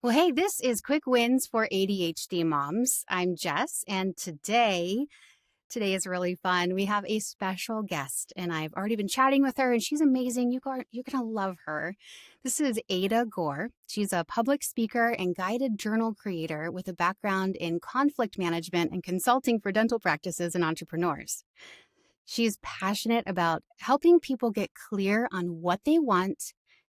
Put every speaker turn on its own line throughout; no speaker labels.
Well, hey, this is Quick Wins for ADHD Moms. I'm Jess, and today is really fun. We have a special guest, and I've already been chatting with her, and she's amazing. You're gonna love her. This is Ada Gore. She's a public speaker and guided journal creator with a background in conflict management and consulting for dental practices and entrepreneurs. She's passionate about helping people get clear on what they want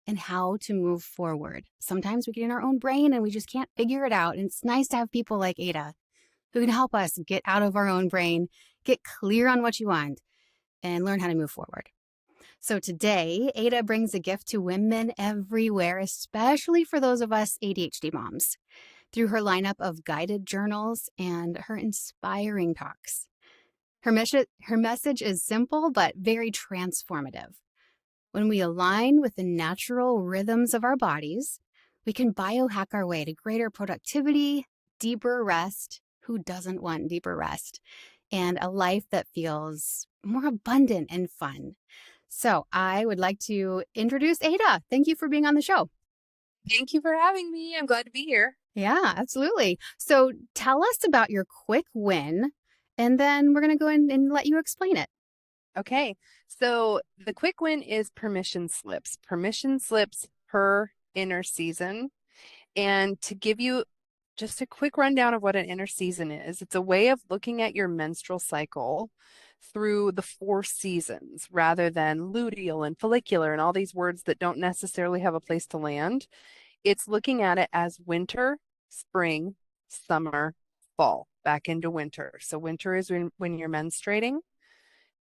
and how to move forward. Sometimes we get in our own brain and we just can't figure it out. And it's nice to have people like Ada who can help us get out of our own brain, get clear on what you want, and learn how to move forward. So today, Ada brings a gift to women everywhere, especially for those of us ADHD moms, through her lineup of guided journals and her inspiring talks. Her message is simple but very transformative. When we align with the natural rhythms of our bodies, we can biohack our way to greater productivity, deeper rest. Who doesn't want deeper rest? And a life that feels more abundant and fun. So I would like to introduce Ada. Thank you for being on the show.
Thank you for having me. I'm glad to be here.
Yeah, absolutely. So tell us about your quick win, and then we're going to go in and let you explain it.
Okay, so the quick win is permission slips per inner season. And to give you just a quick rundown of what an inner season is, it's a way of looking at your menstrual cycle through the 4 seasons rather than luteal and follicular and all these words that don't necessarily have a place to land. It's looking at it as winter, spring, summer, fall, back into winter. So winter is when you're menstruating,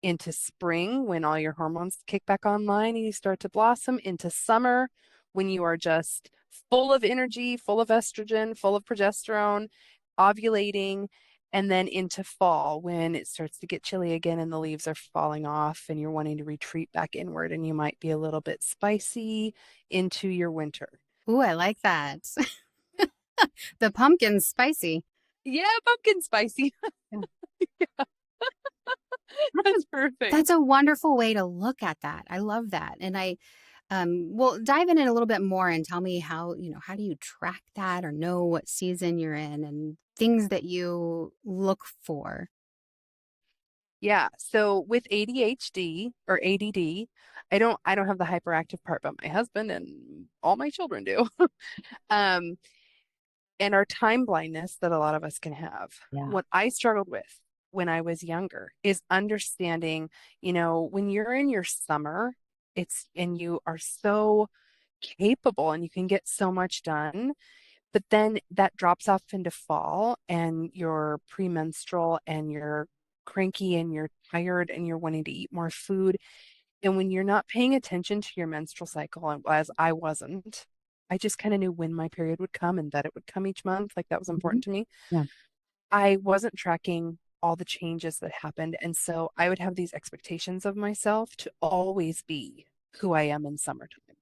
into spring when all your hormones kick back online and you start to blossom, into summer when you are just full of energy, full of estrogen, full of progesterone, ovulating, and then into fall when it starts to get chilly again and the leaves are falling off and you're wanting to retreat back inward and you might be a little bit spicy into your winter.
Ooh, I like that. The pumpkin's spicy.
Yeah, pumpkin spicy.
Yeah.
That's perfect.
That's a wonderful way to look at that. I love that. And well, dive in it a little bit more and tell me how do you track that or know what season you're in and things that you look for?
Yeah. So with ADHD or ADD, I don't have the hyperactive part, but my husband and all my children do. Um, and our time blindness that a lot of us can have.
Yeah.
What I struggled with when I was younger is understanding, when you're in your summer, and you are so capable and you can get so much done, but then that drops off into fall and you're premenstrual and you're cranky and you're tired and you're wanting to eat more food. And when you're not paying attention to your menstrual cycle, and as I wasn't, I just kind of knew when my period would come and that it would come each month. Like that was
Mhm.
important to me.
Yeah.
I wasn't tracking all the changes that happened. And so I would have these expectations of myself to always be who I am in summertime,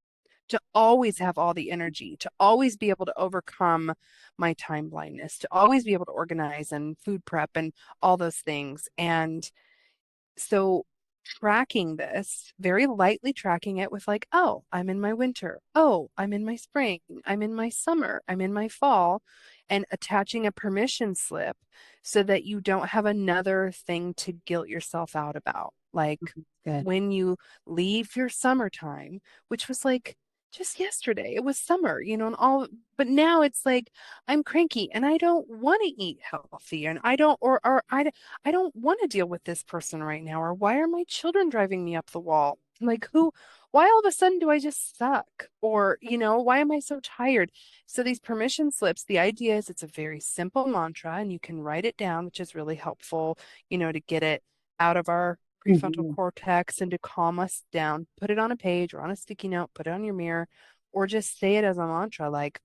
to always have all the energy, to always be able to overcome my time blindness, to always be able to organize and food prep and all those things. And so tracking this, very lightly tracking it with like, oh, I'm in my winter. Oh, I'm in my spring. I'm in my summer. I'm in my fall. And attaching a permission slip so that you don't have another thing to guilt yourself out about. Like
Good.
when you leave your summertime, which was like just yesterday, it was summer, and all, but now it's like I'm cranky and I don't want to eat healthy and I don't, or I don't want to deal with this person right now, or why are my children driving me up the wall? Like why all of a sudden do I just suck? Or, why am I so tired? So these permission slips, the idea is it's a very simple mantra and you can write it down, which is really helpful, to get it out of our prefrontal
Mhm.
cortex and to calm us down. Put it on a page or on a sticky note, put it on your mirror, or just say it as a mantra. Like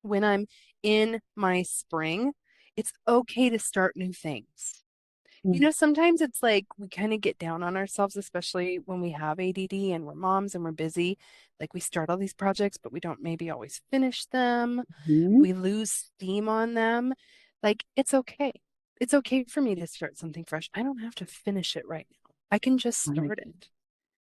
when I'm in my spring, it's okay to start new things. Sometimes it's like we kind of get down on ourselves, especially when we have ADD and we're moms and we're busy. Like we start all these projects, but we don't maybe always finish them.
Mhm.
We lose steam on them. Like it's okay. It's okay for me to start something fresh. I don't have to finish it right now. I can just
Right.
start it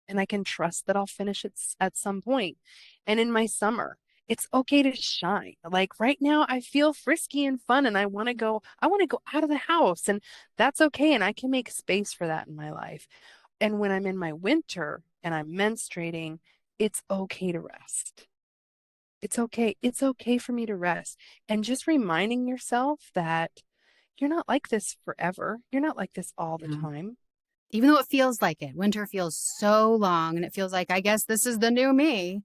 and I can trust that I'll finish it at some point. And in my summer, It's okay to shine. Like right now, I feel frisky and fun and I want to go out of the house and that's okay. And I can make space for that in my life. And when I'm in my winter and I'm menstruating, it's okay to rest. It's okay. It's okay for me to rest. And just reminding yourself that you're not like this forever. You're not like this all the
Yeah.
time.
Even though it feels like it, winter feels so long and it feels like, I guess this is the new me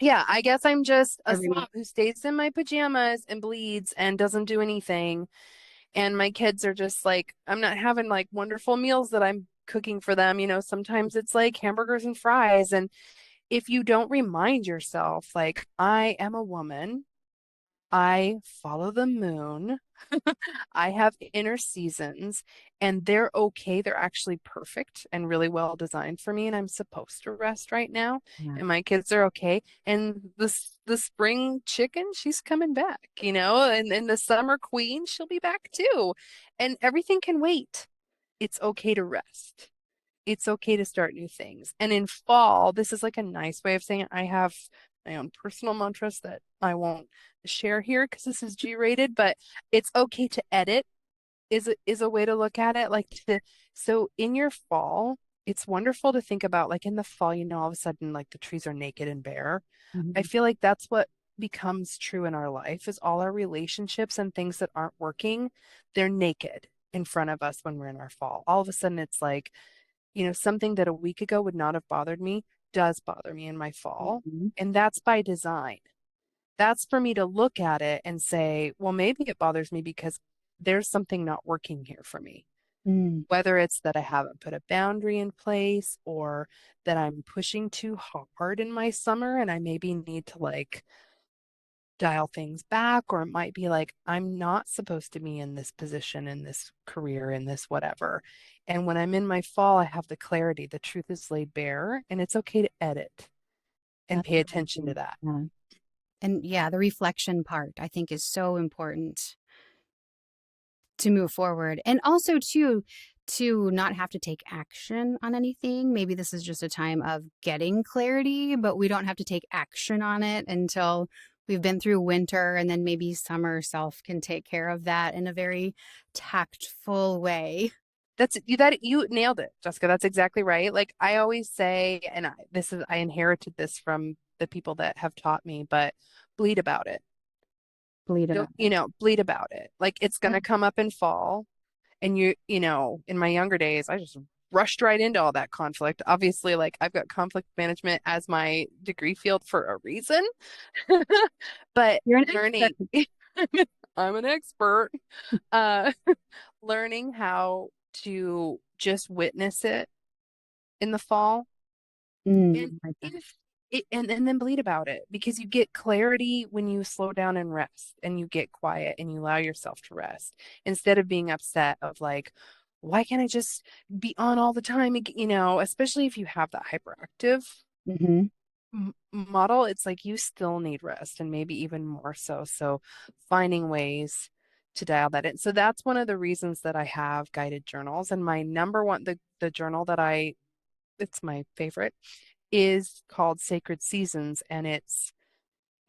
Yeah, I guess I'm just a
every month.
slob who stays in my pajamas and bleeds and doesn't do anything. And my kids are just like, I'm not having like wonderful meals that I'm cooking for them. You know, sometimes it's like hamburgers and fries. And if you don't remind yourself, like, I am a woman, I follow the moon. I have inner seasons and they're okay. They're actually perfect and really well designed for me. And I'm supposed to rest right now.
Yeah.
And my kids are okay. And the spring chicken, she's coming back, you know, and the summer queen, she'll be back too. And everything can wait. It's okay to rest. It's okay to start new things. And in fall, this is like a nice way of saying it. I have my own personal mantras that I won't share here because this is G-rated, but it's okay to edit is a way to look at it. So in your fall, it's wonderful to think about like in the fall, you know, all of a sudden like the trees are naked and bare. I
Mhm.
feel like that's what becomes true in our life is all our relationships and things that aren't working, they're naked in front of us when we're in our fall. All of a sudden it's like you know, something that a week ago would not have bothered me does bother me in my fall.
Mhm.
And that's by design. That's for me to look at it and say, well, maybe it bothers me because there's something not working here for me.
Mm.
Whether it's that I haven't put a boundary in place or that I'm pushing too hard in my summer and I maybe need to like dial things back, or it might be like, I'm not supposed to be in this position, in this career, in this whatever. And when I'm in my fall, I have the clarity, the truth is laid bare, and it's okay to edit and
That's
pay
really
attention to
good.
that.
Yeah. And yeah, the reflection part I think is so important to move forward. And also to not have to take action on anything. Maybe this is just a time of getting clarity, but we don't have to take action on it until we've been through winter and then maybe summer self can take care of that in a very tactful way.
That you nailed it, Jessica. That's exactly right. Like I always say, and I inherited this from the people that have taught me, but bleed about it.
Bleed
Don't,
about
you
it.
know, bleed about it. Like it's
Yeah.
gonna come up in fall. And you know, in my younger days, I just rushed right into all that conflict. Obviously, like I've got conflict management as my degree field for a reason. But
You're an expert.
learning, I'm an expert. Uh, learning how to just witness it in the fall and
I like that.
if and then bleed about it because you get clarity when you slow down and rest and you get quiet and you allow yourself to rest instead of being upset of like why can't I just be on all the time you know especially if you have that hyperactive
Hmm.
model it's like you still need rest and maybe even more so finding ways to dial that in so that's one of the reasons that I have guided journals and my number one the journal that I it's my favorite is called Sacred Seasons, and it's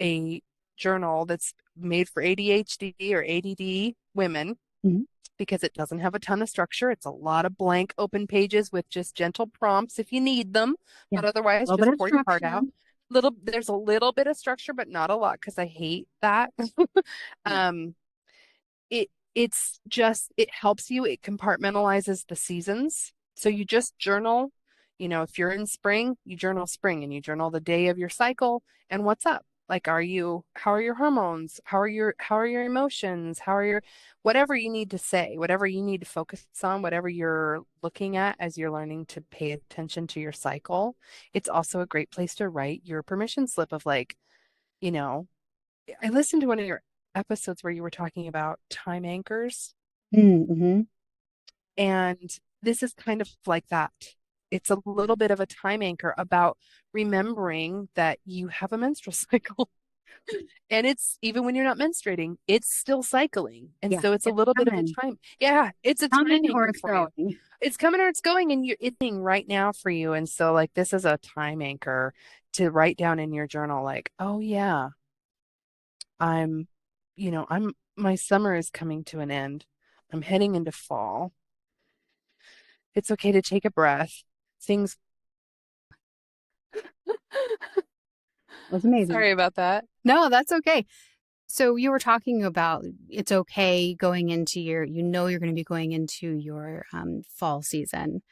a journal that's made for ADHD or ADD women
Hmm.
because it doesn't have a ton of structure. It's a lot of blank open pages with just gentle prompts if you need them,
Yeah.
but
A
otherwise
little bit
just
of
pour your heart
structure.
out. There's a little bit of structure, but not a lot because I hate that.
Yeah.
Um, it's just it helps you it compartmentalizes the seasons so you just journal you know if you're in spring you journal spring and you journal the day of your cycle and what's up like how are your hormones how are your emotions how are your whatever you need to say whatever you need to focus on whatever you're looking at as you're learning to pay attention to your cycle it's also a great place to write your permission slip of like you know I listened to one of your episodes where you were talking about time anchors,
Mm-hmm.
and this is kind of like that. It's a little bit of a time anchor about remembering that you have a menstrual cycle. And it's even when you're not menstruating, it's still cycling. And
Yeah.
so it's a
It's
little bit of a
coming.
time. Yeah, it's a time
Coming or
anchor
it's
for you.
going.
It's coming or it's going, and it's right now for you. And so, like, this is a time anchor to write down in your journal, like, oh, yeah. I'm, my summer is coming to an end. I'm heading into fall. It's okay to take a breath. Things,
Was amazing.
sorry about that.
No, that's okay. So you were talking about it's okay going into you're going to be going into your fall season.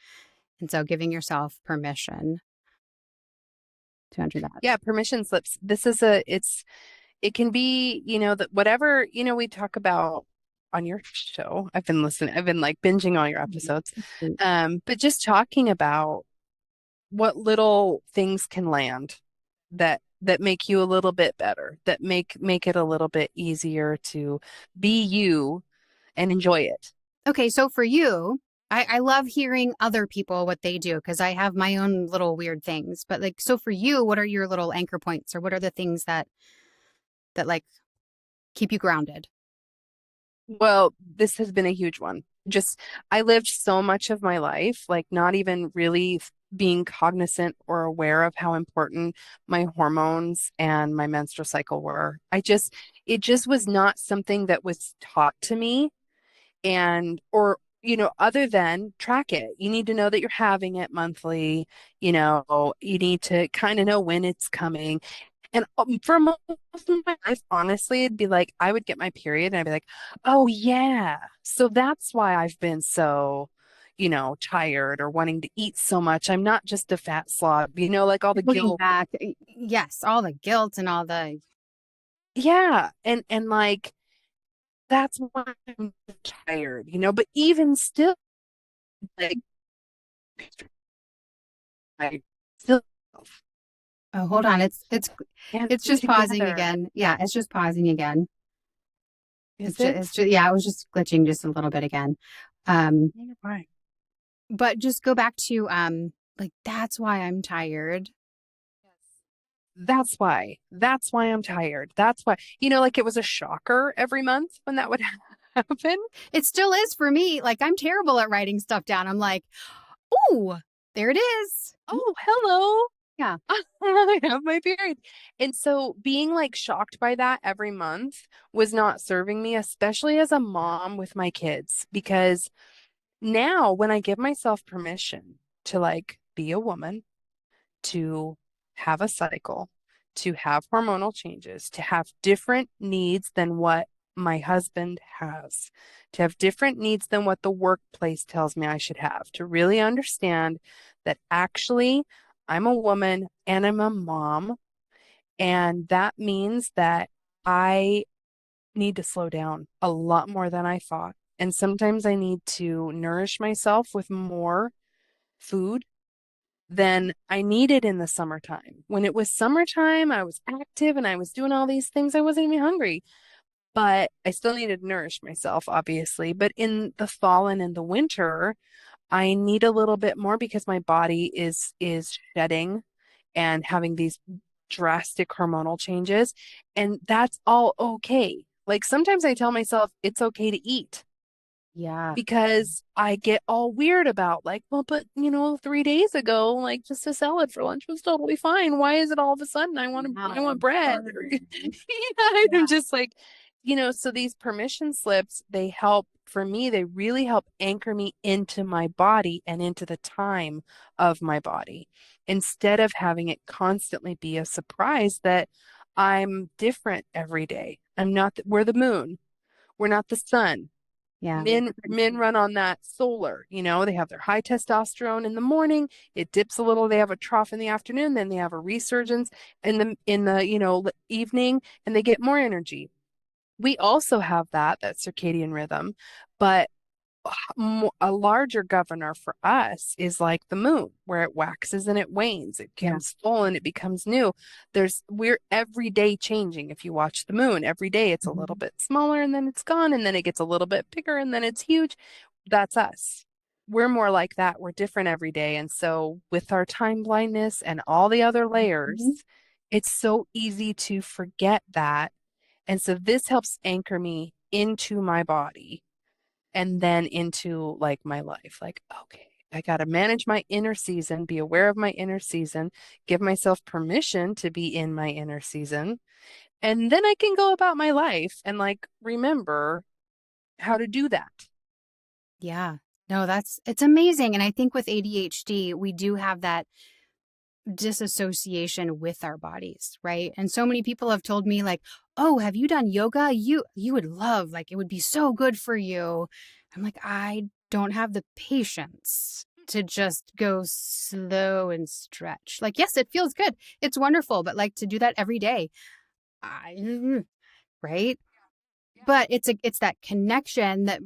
And so giving yourself permission to enter that.
Yeah, permission slips. It can be, that whatever, we talk about on your show. I've been listening, I've been like binging all your episodes. But just talking about what little things can land that make you a little bit better, that make it a little bit easier to be you and enjoy it.
Okay, so for you, I love hearing other people what they do because I have my own little weird things. But like, so for you, what are your little anchor points or what are the things that like keep you grounded?
Well, this has been a huge one. Just, I lived so much of my life, like not even really being cognizant or aware of how important my hormones and my menstrual cycle were. It just was not something that was taught to me or, other than track it. You need to know that you're having it monthly, you need to kind of know when it's coming. And for most of my life, honestly, it'd be like I would get my period and I'd be like, oh, yeah. So that's why I've been so, tired or wanting to eat so much. I'm not just a fat slob, like all the
Looking
guilt.
back, yes, all the guilt and all the
Yeah. And like, that's why I'm tired, but even still, like, I still
oh, hold on,
I
it's
can't
it's
do
just pausing
together.
again. Yeah, it's just pausing again.
Is it?
It's just yeah, it was just glitching just a little bit again. Um,
You're fine.
but just go back to like that's why I'm tired.
That's why. That's why I'm tired. That's why, like it was a shocker every month when that would happen.
It still is for me. Like I'm terrible at writing stuff down. I'm like, oh, there it is.
Oh, hello.
Yeah.
I have my period. And so being like shocked by that every month was not serving me, especially as a mom with my kids, because now when I give myself permission to like be a woman, to have a cycle, to have hormonal changes, to have different needs than what my husband has, to have different needs than what the workplace tells me I should have, to really understand that actually I'm a woman and I'm a mom. And that means that I need to slow down a lot more than I thought. And sometimes I need to nourish myself with more food than I needed in the summertime. When it was summertime, I was active and I was doing all these things. I wasn't even hungry, but I still needed to nourish myself, obviously. But in the fall and in the winter, I need a little bit more because my body is shedding and having these drastic hormonal changes, and that's all okay. Like sometimes I tell myself it's okay to eat
Yeah.
because I get all weird about like, well, but 3 days ago, like just a salad for lunch was totally fine. Why is it all of a sudden I
Wow.
want bread? Yeah, I'm
Yeah.
just like, so these permission slips, they help for me, they really help anchor me into my body and into the time of my body instead of having it constantly be a surprise that I'm different every day. We're the moon. We're not the sun.
Yeah.
Men run on that solar, they have their high testosterone in the morning, it dips a little, they have a trough in the afternoon, then they have a resurgence in the evening, and they get more energy. We also have that circadian rhythm, but a larger governor for us is like the moon, where it waxes and it wanes. It
Yeah.
becomes full and it becomes new. We're every day changing. If you watch the moon, every day it's a little
Mhm.
bit smaller and then it's gone and then it gets a little bit bigger and then it's huge. That's us. We're more like that. We're different every day. And so with our time blindness and all the other layers,
Mhm.
it's so easy to forget that. And so this helps anchor me into my body and then into like my life. Like, okay, I got to manage my inner season, be aware of my inner season, give myself permission to be in my inner season, And then I can go about my life and like remember how to do that.
Yeah. No, it's amazing. And I think with ADHD, we do have that disassociation with our bodies, right? And so many people have told me like, "Oh, have you done yoga? You would love, like it would be so good for you." I'm like, "I don't have the patience to just go slow and stretch." Like, yes, it feels good. It's wonderful, but like to do that every day, I right? But it's that connection that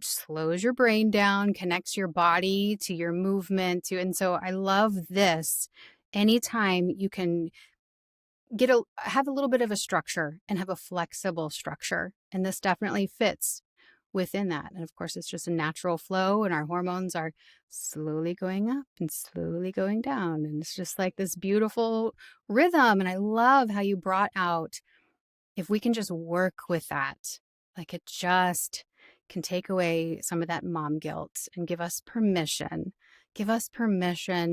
slows your brain down, connects your body to your movement to, and so I love this. Anytime you can have a little bit of a structure and have a flexible structure, and this definitely fits within that. And of course, it's just a natural flow, and our hormones are slowly going up and slowly going down, and it's just like this beautiful rhythm. And I love how you brought out, if we can just work with that, like it just can take away some of that mom guilt and give us permission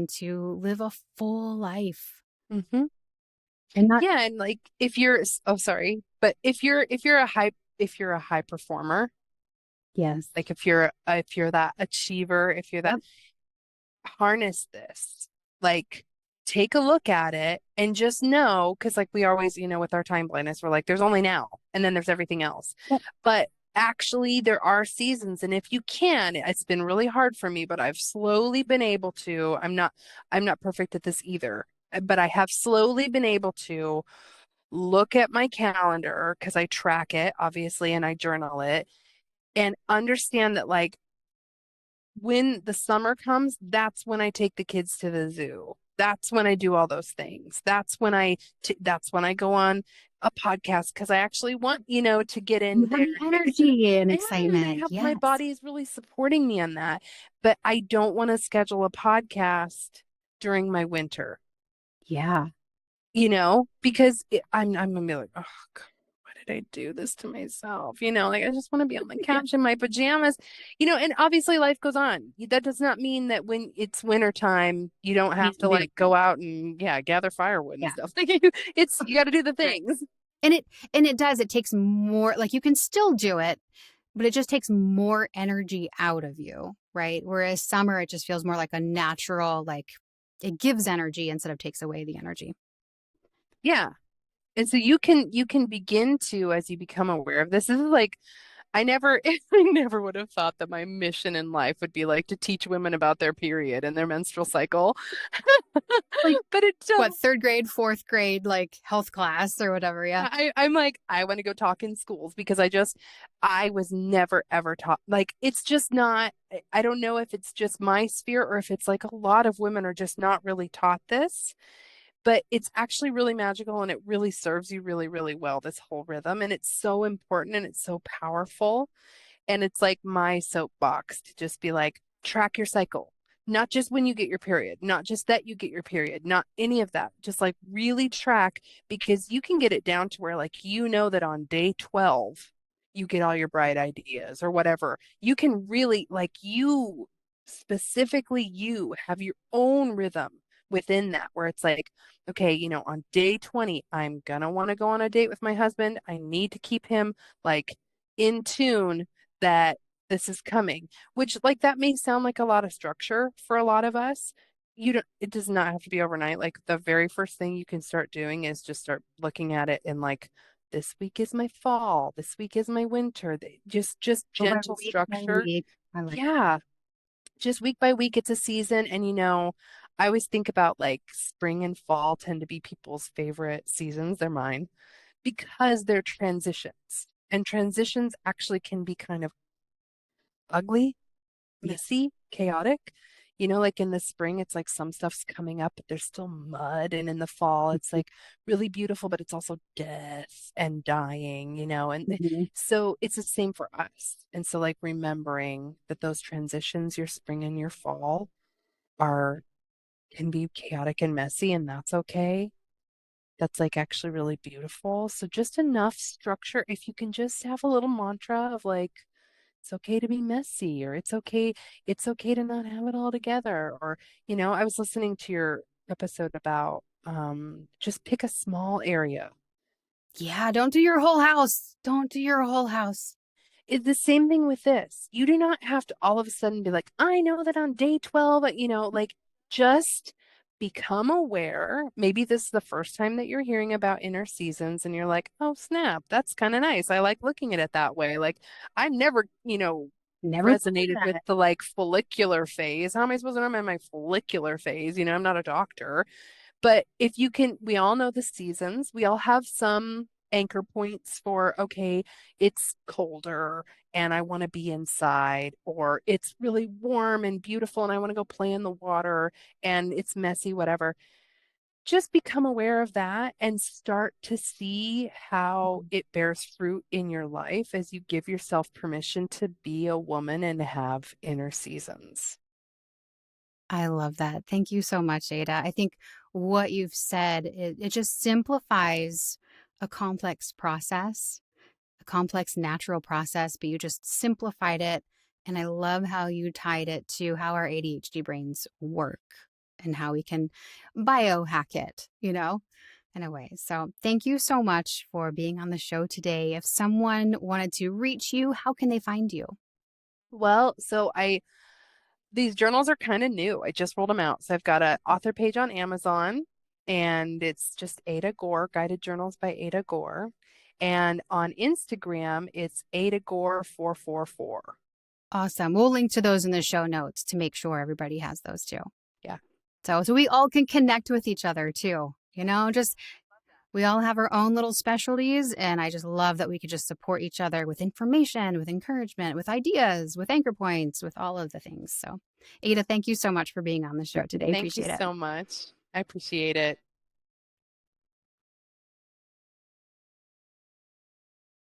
to live a full life
Hmm.
and not,
Yeah, and like if you're oh sorry, but if you're a high performer,
yes.
like if you're that achiever, if you're that
Yep.
harness this, like take a look at it and just know, because like we always, with our time blindness, we're like, there's only now and then there's everything else.
Yep.
But actually, there are seasons, and if you can, it's been really hard for me, but I've slowly been able to. I'm not perfect at this either, but I have slowly been able to look at my calendar because I track it, obviously, and I journal it and understand that, like, when the summer comes, that's when I take the kids to the zoo. That's when I do all those things. That's when I go on a podcast because I actually want, to get
You
in
have
there
the
and maybe
energy and
and I
excitement.
have my
Yes.
body is really supporting me on that. But I don't want to schedule a podcast during my winter,
Yeah.
because I'm gonna be like, oh God, why did I do this to myself? Like I just want to be on the
Yeah.
couch in my pajamas, and obviously life goes on. That does not mean that when it's winter time, you don't
Needs
have
to
to
be
like
different.
go out and yeah, gather firewood and
Yeah.
stuff. Like you got to do the things.
And it does, it takes more, like you can still do it, but it just takes more energy out of you, right? Whereas summer, it just feels more like a natural, like it gives energy instead of takes away the energy.
Yeah. And so you can begin to, as you become aware of this is like I never I never would have thought that my mission in life would be like to teach women about their period and their menstrual cycle.
Like
But it
what,
does.
third grade, fourth grade, like health class or whatever. Yeah.
I'm like, I want to go talk in schools because I was never ever taught. Like, it's just not, I don't know if it's just my sphere or if it's like a lot of women are just not really taught this, but it's actually really magical and it really serves you really, really well, this whole rhythm. And it's so important and it's so powerful. And it's like my soapbox to just be like, track your cycle, not just when you get your period, not just that you get your period, not any of that. Just like really track because you can get it down to where, like, that on day 12, you get all your bright ideas or whatever. You can really, like, specifically, you have your own rhythm within that where it's like, okay, on day 20, I'm gonna want to go on a date with my husband. I need to keep him like in tune that this is coming, which like that may sound like a lot of structure for a lot of us. It does not have to be overnight. Like the very first thing you can start doing is just start looking at it in like this week is my fall, this week is my winter. Just
Go by
gentle
week by
structure.
week. I like that.
Yeah, just week by week it's a season and I always think about like spring and fall tend to be people's favorite seasons. They're mine because they're transitions. And transitions actually can be kind of ugly,
Yeah.
messy, chaotic. Like in the spring, it's like some stuff's coming up, but there's still mud. And in the fall, it's like really beautiful, but it's also death and dying. And
Mhm.
so it's the same for us. And so, like, remembering that those transitions, your spring and your fall, are can be chaotic and messy, and that's okay. That's like actually really beautiful. So, just enough structure. If you can just have a little mantra of like, it's okay to be messy, or it's okay to not have it all together. Or, I was listening to your episode about just pick a small area
Yeah, don't do your whole house. Don't do your whole house.
It's the same thing with this. You do not have to all of a sudden be like, I know that on day 12, like just become aware. Maybe this is the first time that you're hearing about inner seasons and you're like, oh, snap, that's kind of nice. I like looking at it that way. Like I've never,
Never thought
resonated
of
with
that.
the like follicular phase. How am I supposed to know I'm in my follicular phase? I'm not a doctor. But if you can, we all know the seasons. We all have some anchor points for, okay, it's colder and I want to be inside, or it's really warm and beautiful and I want to go play in the water and it's messy, whatever. Just become aware of that and start to see how it bears fruit in your life as you give yourself permission to be a woman and have inner seasons.
I love that. Thank you so much, Ada. I think what you've said, it just simplifies a complex process, a complex natural process, but you just simplified it. And I love how you tied it to how our ADHD brains work and how we can biohack it, in a way. So thank you so much for being on the show today. If someone wanted to reach you, how can they find you?
Well, these journals are kind of new. I just rolled them out. So I've got an author page on Amazon and it's just Ada Gore, Guided Journals by Ada Gore. And on Instagram, it's Ada Gore 444.
Awesome. We'll link to those in the show notes to make sure everybody has those too.
Yeah.
So we all can connect with each other too. Just we all have our own little specialties. And I just love that we could just support each other with information, with encouragement, with ideas, with anchor points, with all of the things. So, Ada, thank you so much for being on the show today.
Thank you
Appreciate it.
so much. I appreciate it.